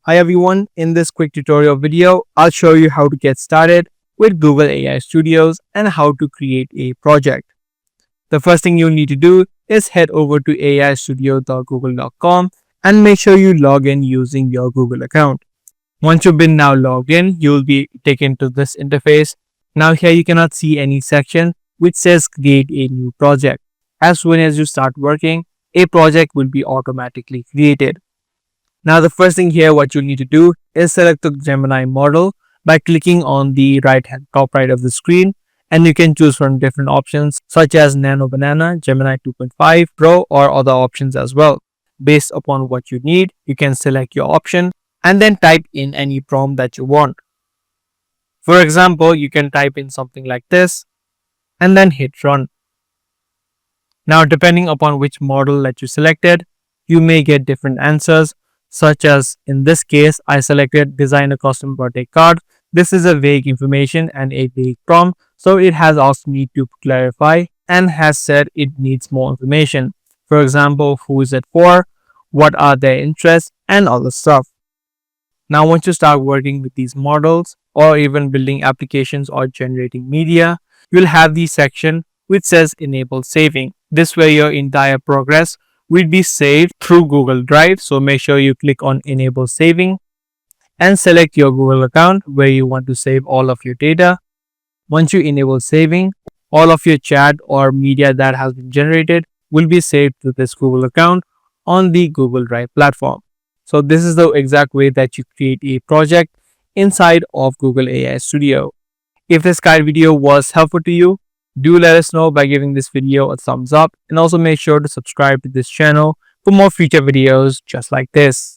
Hi everyone, in this quick tutorial video, I'll show you how to get started with Google AI Studios and how to create a project. The first thing you'll need to do is head over to aistudio.google.com and make sure you log in using your Google account. Once you've been now logged in, you'll be taken to this interface. Now here you cannot see any section which says create a new project. As soon as you start working, a project will be automatically created. Now the first thing here what you need to do is select the Gemini model by clicking on the top right of the screen, and you can choose from different options such as Nano Banana, Gemini 2.5 Pro or other options as well. Based upon what you need, you can select your option and then type in any prompt that you want. For example, you can type in something like this and then hit run. Now depending upon which model that you selected, you may get different answers, such as in this case I selected design a custom birthday card. This is a vague information and a vague prompt, so it has asked me to clarify and has said it needs more information. For example, who is it for, what are their interests, and other stuff. Now once you start working with these models or even building applications or generating media, you'll have the section which says enable saving. This way your entire progress will be saved through Google Drive. So make sure you click on enable saving and select your Google account where you want to save all of your data. Once you enable saving, all of your chat or media that has been generated will be saved to this Google account on the Google Drive platform. So this is the exact way that you create a project inside of Google AI Studio. If this guide video was helpful to you, do let us know by giving this video a thumbs up, and also make sure to subscribe to this channel for more future videos just like this.